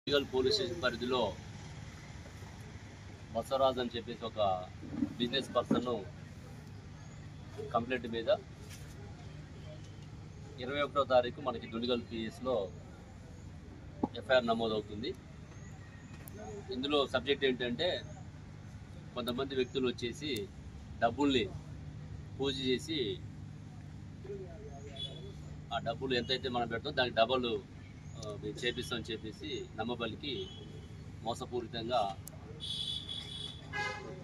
Legal police station పరిధిలో బసవరాజ్ అని చెప్పేసి ఒక బిజినెస్ పర్సన్ కంప్లైంట్ మీద 21వ తారీఖు మనకి దుండిగల్ పిఎస్లో ఎఫ్ఐఆర్ నమోదవుతుంది. ఇందులో సబ్జెక్ట్ ఏంటంటే కొంతమంది వ్యక్తులు వచ్చేసి డబ్బుల్ని పూజ చేసి ఆ డబ్బులు ఎంతైతే మనం పెడతాం దానికి డబల్ చేపిస్తామని చెప్పేసి నమ్మబలికి మోసపూరితంగా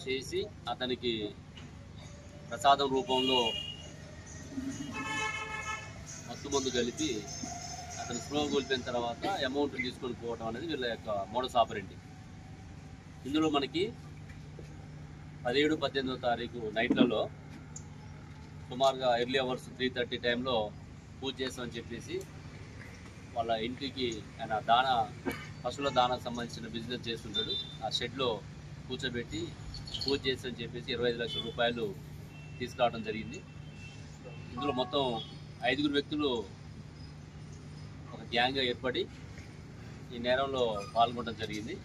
చేసి అతనికి ప్రసాదం రూపంలో మత్తుమందు కలిపి అతను స్లో కోల్పోయిన తర్వాత అమౌంట్ తీసుకొని పోవడం అనేది వీళ్ళ యొక్క మోడస్ ఆపరెండి. ఇందులో మనకి 17, 18వ తారీఖు నైట్లలో సుమారుగా ఎర్లీ అవర్స్ 3:30 టైంలో పూజ చేస్తామని చెప్పేసి వాళ్ళ ఇంటికి ఆయన పశువుల దానాకు సంబంధించిన బిజినెస్ చేస్తుంటాడు. ఆ షెడ్లో కూర్చోబెట్టి పూజ చేస్తామని చెప్పేసి 25 లక్షల రూపాయలు తీసుకురావడం జరిగింది. ఇందులో మొత్తం 5 వ్యక్తులు ఒక గ్యాంగ్గా ఏర్పడి ఈ నేరంలో పాల్గొనడం జరిగింది.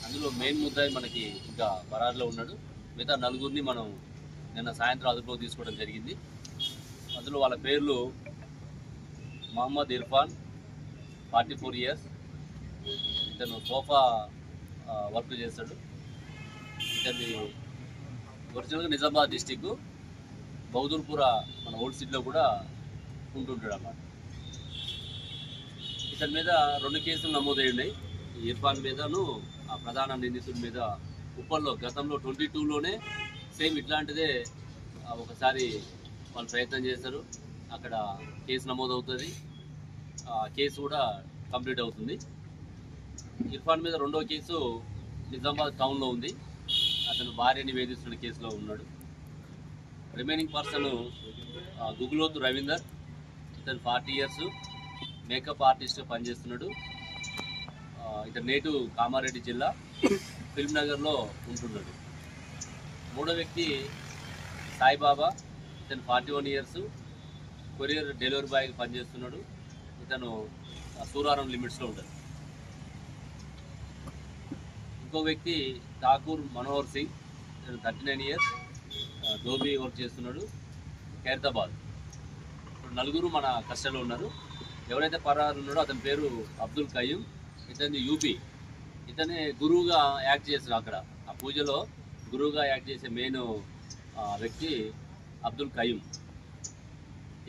అందులో మెయిన్ ముద్దాయి మనకి ఇంకా పరారులో ఉన్నాడు. మిగతా 4 మనం నిన్న సాయంత్రం అదుపులోకి తీసుకోవడం జరిగింది. అందులో వాళ్ళ పేర్లు మహమ్మద్ ఇర్ఫాన్, 44 ఇయర్స్, ఇతను సోఫా వర్క్ చేస్తాడు. ఇతని ఒరిజినల్గా నిజామాబాద్ డిస్టిక్ బౌదూర్పుర మన ఓల్డ్ సిటీలో కూడా ఉంటుంటాడు అన్నమాట. ఇతని మీద 2 కేసులు నమోదై ఉన్నాయి. ఈ ఇర్ఫాన్ మీదను ఆ ప్రధాన నిందితుడి మీద ఉప్పల్లో గతంలో 22లోనే సేమ్ ఇట్లాంటిదే ఒకసారి వాళ్ళు ప్రయత్నం చేస్తారు. అక్కడ కేసు నమోదవుతుంది. కేసు కూడా కంప్లీట్ అవుతుంది. ఇర్ఫాన్ మీద 2వ కేసు నిజామాబాద్ టౌన్లో ఉంది. అతను భార్యని వేధిస్తున్న కేసులో ఉన్నాడు. రిమైనింగ్ పర్సన్ గుగులోతు రవీందర్, ఇతను 40 ఇయర్స్, మేకప్ ఆర్టిస్ట్గా పనిచేస్తున్నాడు. ఇతను నేటివ్ కామారెడ్డి జిల్లా ఫిల్మ్ నగర్లో ఉంటున్నాడు. 3వ వ్యక్తి సాయిబాబా, ఇతను 41 ఇయర్స్, కొరియర్ డెలివరీ బాయ్గా పనిచేస్తున్నాడు. ఇతను సూరారం లిమిట్స్లో ఉంటాడు. ఇంకో వ్యక్తి ఠాకూర్ మనోహర్ సింగ్, ఇతను 39 ఇయర్స్, ధోబీ వర్క్ చేస్తున్నాడు, ఖైరతాబాద్. ఇప్పుడు 4 మన కస్టడీలో ఉన్నారు. ఎవరైతే పరారు ఉన్నాడో అతని పేరు అబ్దుల్ కయ్యూం, ఇతని యూపీ. ఇతనే గురువుగా యాక్ట్ చేస్తున్నాడు. అక్కడ ఆ పూజలో గురువుగా యాక్ట్ చేసే మెయిన్ వ్యక్తి అబ్దుల్ కయ్యూం.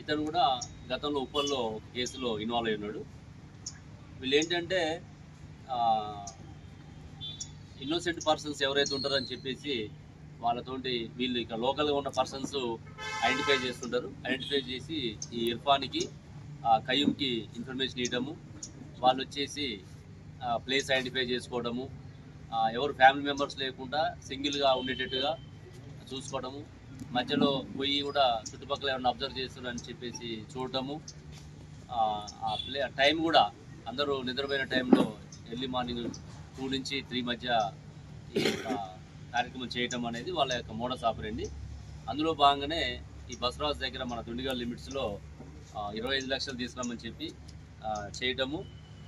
ఇతను కూడా గతంలో ఉప్పల్లో ఒక కేసులో ఇన్వాల్వ్ అయి ఉన్నాడు. వీళ్ళు ఏంటంటే ఇన్నోసెంట్ పర్సన్స్ ఎవరైతే ఉంటారని చెప్పేసి వాళ్ళతోటి వీళ్ళు ఇక్కడ లోకల్గా ఉన్న పర్సన్స్ ఐడెంటిఫై చేస్తుంటారు. ఐడెంటిఫై చేసి ఈ ఇర్ఫాన్కి కయ్యూంకి ఇన్ఫర్మేషన్ ఇవ్వడము, వాళ్ళు వచ్చేసి ప్లేస్ ఐడెంటిఫై చేసుకోవడము, ఎవరు ఫ్యామిలీ మెంబర్స్ లేకుండా సింగిల్గా ఉండేటట్టుగా చూసుకోవడము, మధ్యలో పోయి కూడా చుట్టుపక్కల ఏమైనా అబ్జర్వ్ చేస్తున్నారని చెప్పేసి చూడటము, టైం కూడా అందరూ నిద్రపోయిన టైంలో ఎర్లీ మార్నింగ్ 2 నుంచి 3 మధ్య ఈ కార్యక్రమం చేయటం అనేది వాళ్ళ యొక్క మోడస్ ఆపరెండి. అందులో భాగంగానే ఈ బసవరాజ్ దగ్గర మన దుండిగల్ లిమిట్స్లో 25 లక్షలు తీసుకురామని చెప్పి చేయటము.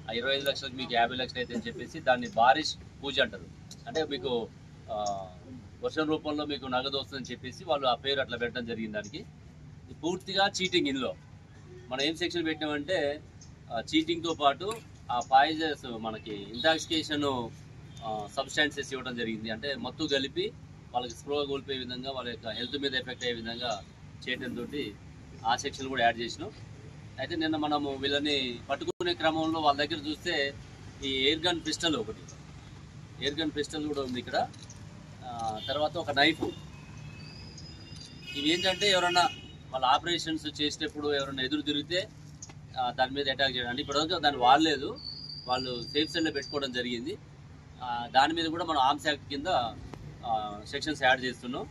ఆ 25 లక్షలకు మీకు 50 లక్షలు అయితే అని చెప్పేసి దాన్ని బారిష్ పూజ అంటారు. అంటే మీకు వర్షం రూపంలో మీకు నగదు వస్తుందని చెప్పేసి వాళ్ళు ఆ పేరు అట్లా పెట్టడం జరిగింది. దానికి పూర్తిగా చీటింగ్. ఇందులో మనం ఏం సెక్షన్ పెట్టినామంటే చీటింగ్తో పాటు ఆ పాయిజన్స్ మనకి ఇంటాక్సికేషన్ సబ్స్టాన్సెస్ ఇవ్వడం జరిగింది. అంటే మత్తు కలిపి వాళ్ళకి స్ప్రో కోల్పోయే విధంగా, వాళ్ళ యొక్క హెల్త్ మీద ఎఫెక్ట్ అయ్యే విధంగా చేయడంతో ఆ సెక్షన్ కూడా యాడ్ చేసినాం. అయితే నిన్న మనము వీళ్ళని పట్టుకునే క్రమంలో వాళ్ళ దగ్గర చూస్తే ఈ ఎయిర్ గన్ పిస్టల్ కూడా ఉంది ఇక్కడ. తర్వాత ఒక నైఫ్. ఇవి ఏంటంటే ఎవరన్నా వాళ్ళ ఆపరేషన్స్ చేసేటప్పుడు ఎవరన్నా ఎదురు తిరిగితే దాని మీద అటాక్ చేయడం. అంటే ఇప్పటివరకు దాన్ని వాడలేదు, వాళ్ళు సేఫ్ సైడ్లో పెట్టుకోవడం జరిగింది. దాని మీద కూడా మనం ఆర్మ్స్ యాక్ట్ కింద సెక్షన్స్ యాడ్ చేస్తున్నాం.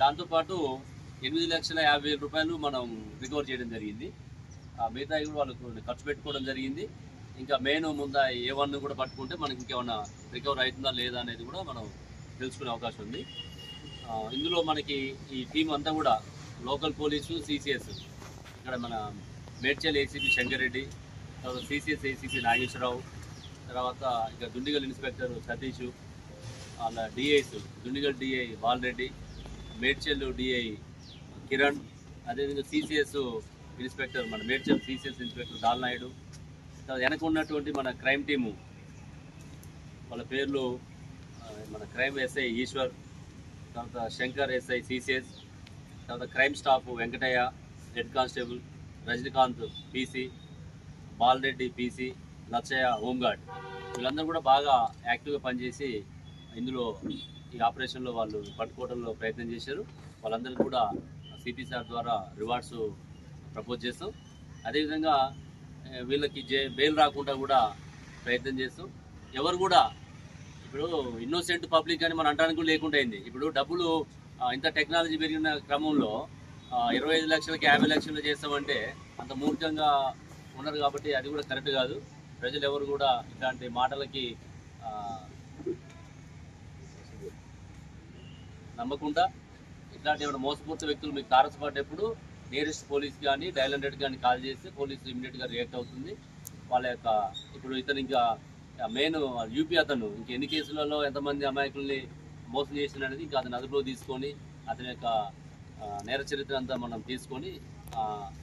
దాంతోపాటు 8,50,000 రూపాయలు మనం రికవర్ చేయడం జరిగింది. మిగతా కూడా వాళ్ళు ఖర్చు పెట్టుకోవడం జరిగింది. ఇంకా మెయిన్ ముందా A1 కూడా పట్టుకుంటే మనకి ఇంకేమన్నా రికవర్ అవుతుందా లేదా అనేది కూడా మనం తెలుసుకునే అవకాశం ఉంది. ఇందులో మనకి ఈ టీం అంతా కూడా లోకల్ పోలీసు, CCS, ఇక్కడ మన Medchal ACP Shankar Reddy, CCS ACP Nageswara Rao, తర్వాత ఇక దుండిగల్ ఇన్స్పెక్టర్ సతీష్, వాళ్ళ DIs Dundigal DI Bala Reddy, Medchal DI Kiran, అదేవిధంగా సిసిఎస్ ఇన్స్పెక్టర్ మన మేడ్చల్ సిసిఎస్ ఇన్స్పెక్టర్ దాల్నాయుడు, తర్వాత వెనక ఉన్నటువంటి మన క్రైమ్ టీము వాళ్ళ పేర్లు మన క్రైమ్ ఎస్ఐ ఈశ్వర్, తర్వాత శంకర్ ఎస్ఐ సిసిఎస్, తర్వాత crime staff Venkatayya head constable, Rajinikanth PC, Bala Reddy PC, Lachhayya home guard, వీళ్ళందరూ కూడా బాగా యాక్టివ్గా పనిచేసి ఇందులో ఈ ఆపరేషన్లో వాళ్ళు పట్టుకోవడంలో ప్రయత్నం చేశారు. వాళ్ళందరికీ కూడా సిపి సార్ ద్వారా రివార్డ్స్ ప్రపోజ్ చేస్తాం. అదేవిధంగా వీళ్ళకి బెయిల్ రాకుండా కూడా ప్రయత్నం చేస్తాం. ఎవరు కూడా ఇప్పుడు ఇన్నోసెంట్ పబ్లిక్ అని మనం అంటానికి కూడా లేకుండా అయింది. ఇప్పుడు డబ్బులు ఇంత టెక్నాలజీ పెరిగిన క్రమంలో 25 లక్షలకి 50 లక్షలు చేస్తామంటే అంత మూర్ఖంగా ఉన్నారు. కాబట్టి అది కూడా కరెక్ట్ కాదు. ప్రజలు ఎవరు కూడా ఇట్లాంటి మాటలకి నమ్మకుండా ఇట్లాంటి ఏమైనా మోసపూరిత వ్యక్తులు మీకు తారసపడ్డప్పుడు నియరెస్ట్ పోలీస్ కానీ డయల్ 100 కానీ కాల్ చేస్తే పోలీసు ఇమీడియట్గా రియాక్ట్ అవుతుంది. వాళ్ళ యొక్క ఇప్పుడు ఇతను ఇంకా మెయిన్ యూపీ అతను ఇంక ఎన్ని కేసులలో ఎంతమంది అమాయకుల్ని మోసం చేసిన అనేది ఇంకా అతను అదుపులో తీసుకొని అతని యొక్క నేర చరిత్ర అంతా మనం తీసుకొని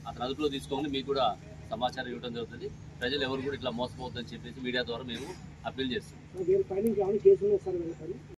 అతను అదుపులో తీసుకొని మీకు కూడా సమాచారం ఇవ్వడం జరుగుతుంది. ప్రజలు ఎవరు కూడా ఇట్లా మోసపోవద్దని చెప్పేసి మీడియా ద్వారా మేము అప్పీల్ చేస్తాం.